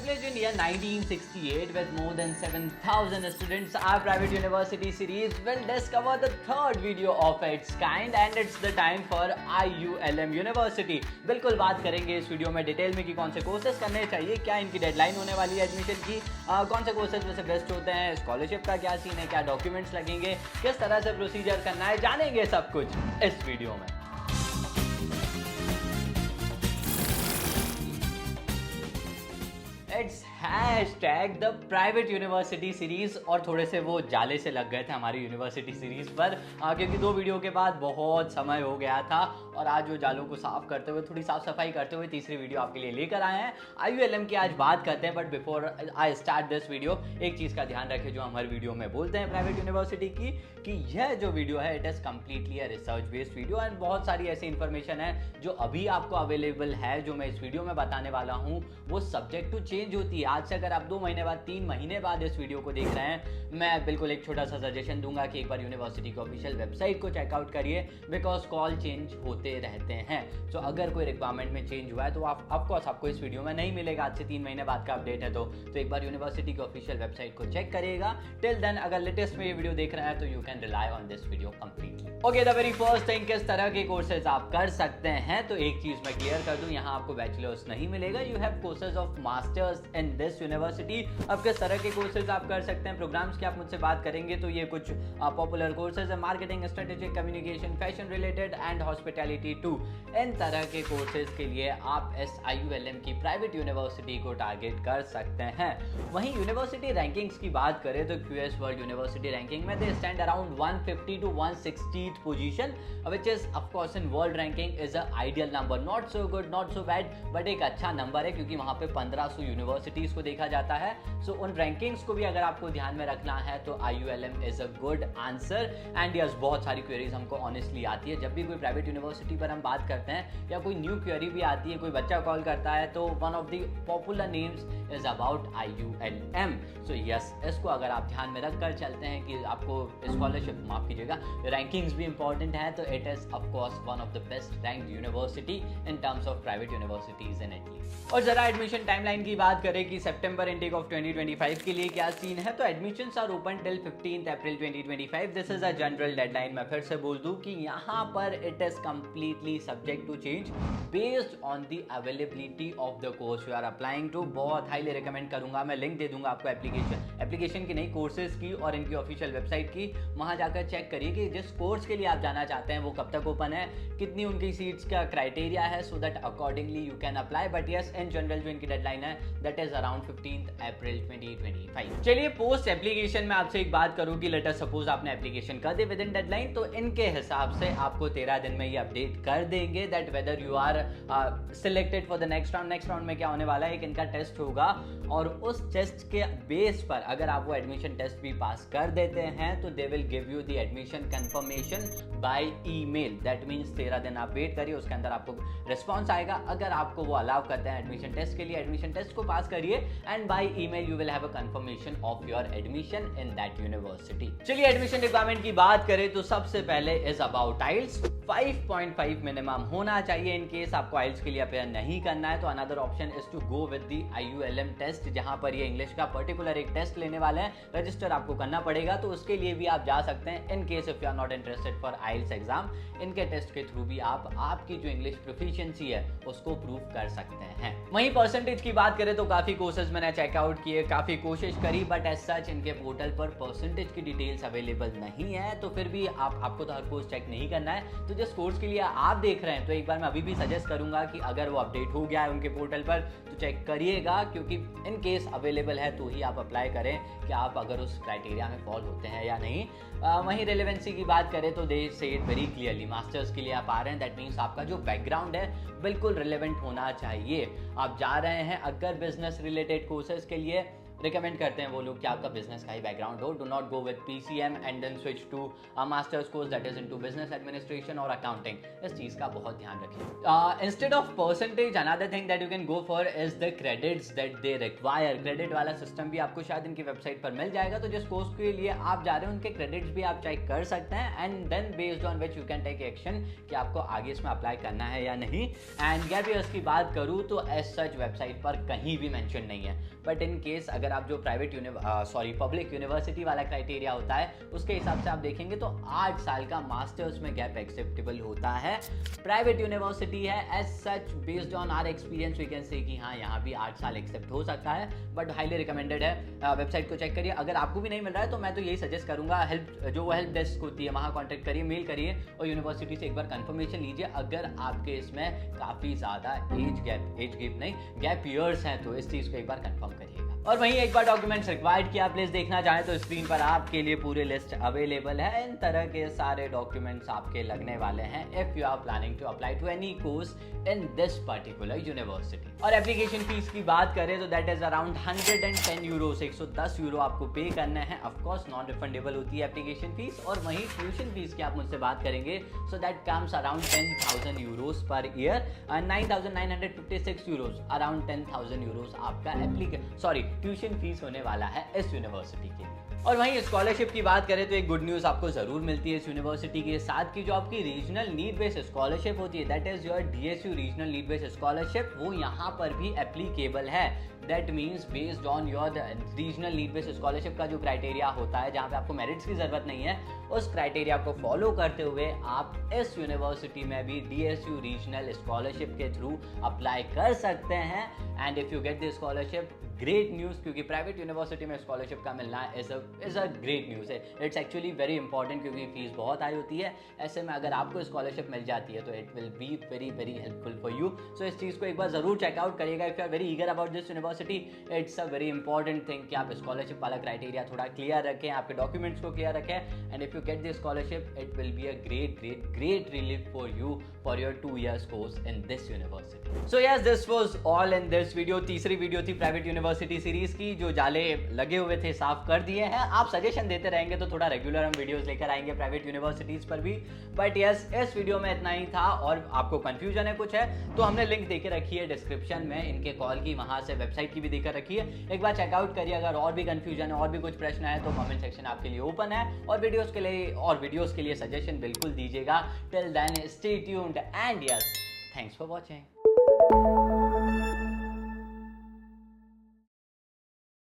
Established in year 1968 with more than 7,000 students, our private university series will discover the third video of its kind and it's the time for IULM University. बिल्कुल बात करेंगे इस video में detail में कि कौन से courses करने चाहिए, क्या इनकी डेडलाइन होने वाली है एडमिशन की, कौन से कोर्सेज में से बेस्ट होते हैं, स्कॉलरशिप का क्या सीन है, क्या डॉक्यूमेंट्स लगेंगे, किस तरह से प्रोसीजर करना है, जानेंगे सब कुछ इस वीडियो में। It's hashtag the private university series और थोड़े से वो जाले से लग गए थे हमारी यूनिवर्सिटी सीरीज पर क्योंकि 2 वीडियो के बाद बहुत समय हो गया था और आज वो जालों को साफ करते हुए, थोड़ी साफ सफाई करते हुए तीसरी वीडियो आपके लिए लेकर आए हैं। IULM की आज बात करते हैं, but before I start this video एक चीज़ का ध्यान रखें जो हम हर वीडियो में बोलते हैं प्राइवेट यूनिवर्सिटी की, कि यह जो वीडियो है it is completely a research based video and बहुत सारी ऐसी इन्फॉर्मेशन है जो अभी आपको अवेलेबल है, जो मैं इस वीडियो में बताने वाला हूँ वो सब्जेक्ट टू चेंज होती है। आज से अगर आप 2 महीने बाद 3 महीने बाद इस वीडियो को देख रहे हैं, मैं बिल्कुल एक छोटा सा सजेशन दूंगा कि एक बार यूनिवर्सिटी की ऑफिशियल वेबसाइट को चेकआउट करिए, बिकॉज कॉल चेंज होते रहते हैं। तो अगर कोई रिक्वायरमेंट में चेंज हुआ है तो आप ऑफकोर्स आपको इस वीडियो में नहीं मिलेगा, आज से 3 महीने बाद का अपडेट है तो एक बार यूनिवर्सिटी की ऑफिशियल वेबसाइट को चेक करिएगा। टिल देन अगर लेटेस्ट में ये वीडियो देख रहे हैं तो you can rely on this video completely. Okay, the very first thing, किस तरह के कोर्सेज आप कर सकते हैं, तो एक चीज मैं क्लियर कर दूं, यहाँ आपको बैचलर्स नहीं मिलेगा, you have courses of masters in this university. अब किस तरह के कोर्सेज आप कर सकते हैं, प्रोग्राम्स की आप मुझसे बात करेंगे तो ये कुछ पॉपुलर कोर्सेज है, marketing, strategic communication, fashion related and hospitality too. इन तरह के कोर्सेज के लिए आप इस IULM की प्राइवेट यूनिवर्सिटी को टारगेट कर सकते हैं। वहीं यूनिवर्सिटी रैंकिंग्स की बात करें तो QS वर्ल्ड यूनिवर्सिटी रैंकिंग में they stand around 150 to 160th position, which is of course in world ranking is a ideal number, not so good not so bad, but एक अच्छा नंबर है क्योंकि वहां पे 1500 यूनिवर्सिटीज को देखा जाता है। सो उन रैंकिंग्स को भी अगर आपको ध्यान में रखना है तो IULM is a good answer. And yes, बहुत सारी क्वेरीज हमको ऑनेस्टली आती है जब भी कोई प्राइवेट यूनिवर्सिटी पर हम बात करते हैं या कोई न्यू क्वेरी भी आती है, कोई बच्चा कॉल करता है तो one of the popular names is about IULM। So yes, इसको अगर आप ध्यान में रख कर चलते हैं कि आपको स्कॉलरशिप, माफ कीजिएगा, रैंकिंग्स भी इंपॉर्टेंट है, तो it is of course one of the best ranked university in terms of private universities in Italy. और जरा एडमिशन टाइमलाइन की बात करें कि सितंबर इनटेक ऑफ 2025 के लिए क्या सीन है, तो admissions are open till 15 April 2025। This is a general deadline. मैं फिर से बोल दूं कि यहाँ पर it is completely subject to change based on the availability of the course you are applying to. बहुत हाईली रिकमेंड करूंगा, मैं लिंक दे दूंगा आपको एप्लीकेशन की नहीं, कोर्सेज की और इनकी ऑफिशियल वेबसाइट की। वहां जाकर चेक करिए कि जिस कोर्स के लिए आप जाना चाहते हैं वो कब तक ओपन है, कितनी उनकी सीट्स का क्राइटेरिया है, so that accordingly you can apply. But yes, in general जो इनकी डेडलाइन है दैट इज अराउंड 15 अप्रैल 2025। चलिए, पोस्ट एप्लीकेशन में आपसे एक बात करूं कि लेट अस सपोज आपने एप्लीकेशन कर दी विद इन डेडलाइन, तो इनके हिसाब से आपको 13 दिन में ये अपडेट कर देंगे that whether you are selected for the next round. Next round में क्या होने वाला है, एक इनका टेस्ट होगा और उस टेस्ट के बेस पर अगर आप वो एडमिशन टेस्ट भी पास कर देते हैं तो they will give you the admission confirmation by email. That means 13 दिन आप वेट करिए, उसके अंदर आपको रिस्पॉन्स आएगा। अगर आपको वो अलाउ करते हैं एडमिशन टेस्ट के लिए, एडमिशन टेस्ट को पास करिए and by email you will have a confirmation of your admission in that university. चलिए, एडमिशन रिक्वायरमेंट की बात करें तो सबसे पहले इज अबाउट आइल्स। 5.5 मिनिमम होना चाहिए। इन केस आपको आइल्स के लिए अपेयर नहीं करना है तो another option is to go with the IULM test, जहां पर ये इंग्लिश का पर्टिकुलर एक टेस्ट लेने वाले हैं, रजिस्टर आपको करना पड़ेगा, तो उसके लिए भी आप जा सकते हैं। In case if you are not interested for IELTS exam, इनके टेस्ट के थ्रू भी आप आपकी जो इंग्लिश प्रोफिशिएंसी है उसको प्रूव कर सकते हैं। वहीं परसेंटेज की बात करें तो काफी कोर्सेज मैंने चेकआउट किए, काफी कोशिश करी, बट एज सच इनके पोर्टल पर परसेंटेज की डिटेल्स अवेलेबल नहीं है। तो फिर भी आपको तो हर कोर्स चेक नहीं करना है, तो जिस कोर्स के लिए आप देख रहे हैं तो एक बार मैं अभी भी सजेस्ट करूंगा कि अगर वो अपडेट हो गया है उनके पोर्टल पर तो चेक करिएगा, क्योंकि इन केस अवेलेबल है तो ही आप अप्लाई करें कि आप अगर उस क्राइटेरिया में फॉल होते हैं या नहीं। वहीं रिलेवेंसी की बात करें तो दे से इट वेरी क्लियरली, मास्टर्स के लिए आप आ रहे हैं दैट मीन्स आपका जो बैकग्राउंड है बिल्कुल रिलेवेंट होना चाहिए। आप जा रहे हैं अगर बिजनेस रिलेटेड कोर्सेज के लिए रिकमेंड करते हैं वो लोग कि आपका बिजनेस का ही बैकग्राउंड हो. Do not go with PCM and then switch to a master's course that is into business administration और अकाउंटिंग. इस चीज़ का बहुत ध्यान रखिए. Instead of percentage another thing that you can go for is the credits that they require. Credit वाला system भी आपको शायद इनकी वेबसाइट पर मिल जाएगा. तो जिस कोर्स के लिए आप जा रहे हो उनके क्रेडिट्स भी आप चेक कर सकते हैं and then based on which you can take action कि आपको आगे इसमें अप्लाई करना है या नहीं. एंड गैप ईयर्स की बात करूँ तो एज सच वेबसाइट पर कहीं भी मेंशन नहीं है. बट इन केस अगर आप जो पब्लिक यूनिवर्सिटी वाला क्राइटेरिया होता है उसके हिसाब से आप देखेंगे तो 8 साल का मास्टर्स में गैप एक्सेप्टेबल होता है. प्राइवेट यूनिवर्सिटी है as such based on our experience we can say कि हाँ यहाँ भी 8 साल एक्सेप्ट हो सकता है. बट हाईली रिकमेंडेड है. वेबसाइट को चेक करिए. अगर आपको भी नहीं मिल रहा है तो मैं तो यही सजेस्ट करूंगा जो हेल्प डेस्क होती है वहाँ कॉन्टैक्ट करिए, मेल करिए और यूनिवर्सिटी से एक बार कंफर्मेशन लीजिए. अगर आपके इसमें काफ़ी ज़्यादा एज गैप नहीं गैप ईयर्स हैं तो इस चीज़ को एक बार कंफर्म करिएगा. और वहीं एक बार डॉक्यूमेंट्स रिक्वायर्ड कि आप प्लीज देखना चाहें तो स्क्रीन पर आपके लिए पूरी लिस्ट अवेलेबल है. इन तरह के सारे डॉक्यूमेंट्स आपके लगने वाले हैं if you are planning to apply to any course in this particular university. और एप्लीकेशन फीस की बात करें तो that is around 110 euros. 110 euro आपको पे करने हैं. ऑफकोर्स नॉन रिफंडेबल होती है एप्लीकेशन फीस. और वहीं ट्यूशन फीस की आप मुझसे बात करेंगे so that comes around 10,000 Euros per year and 9,956 Euros around 10,000 Euros आपका ट्यूशन फीस होने वाला है इस यूनिवर्सिटी के लिए. और वहीं स्कॉलरशिप की बात करें तो एक गुड न्यूज़ आपको ज़रूर मिलती है इस यूनिवर्सिटी के साथ की जो आपकी रीजनल नीड बेस्ड स्कॉलरशिप होती है that is your DSU regional need based scholarship. वो यहाँ पर भी एप्लीकेबल है. That means based on your regional need based scholarship का जो क्राइटेरिया होता है जहाँ पे आपको मेरिट्स की ज़रूरत नहीं है उस क्राइटेरिया को फॉलो करते हुए आप इस यूनिवर्सिटी में भी DSU रीजनल स्कॉलरशिप के थ्रू अप्लाई कर सकते हैं. And if you get this scholarship great news क्योंकि प्राइवेट यूनिवर्सिटी में स्कॉलरशिप का मिलना इज़ अ ग्रेट न्यूज़ है. इट्स एक्चुअली वेरी इंपॉर्टेंट क्योंकि फीस बहुत हाई होती है. ऐसे में अगर आपको स्कॉलरशिप मिल जाती है तो it will be very very helpful for you. So इस चीज़ को एक बार ज़रूर चेकआउट करिएगा. If you are very eager about this university it's a very important thing कि आप स्कॉलरशिप वाला क्राइटेरिया थोड़ा क्लियर रखें, आपके डॉक्यूमेंट्स को क्लियर रखें. And if you get this scholarship it will be a great relief for you for your 2 years course in this university. So yes this was all in this video. तीसरी video थी private university series की. जो जाले लगे हुए थे साफ कर दिए हैं. आप सजेशन देते रहेंगे तो थोड़ा रेगुलर हम वीडियोस लेकर आएंगे प्राइवेट यूनिवर्सिटीज पर भी. बट यस इस वीडियो में इतना ही था. और आपको कंफ्यूजन है कुछ है तो हमने लिंक देके रखी है डिस्क्रिप्शन में इनके कॉल की, वहां से वेबसाइट की भी देकर रखी है. एक बार चेकआउट करिए. अगर और भी कंफ्यूजन है और भी कुछ प्रश्न है तो कमेंट सेक्शन आपके लिए ओपन है. और वीडियोस के लिए सजेशन बिल्कुल दीजिएगा. Till then stay tuned and yes thanks for watching.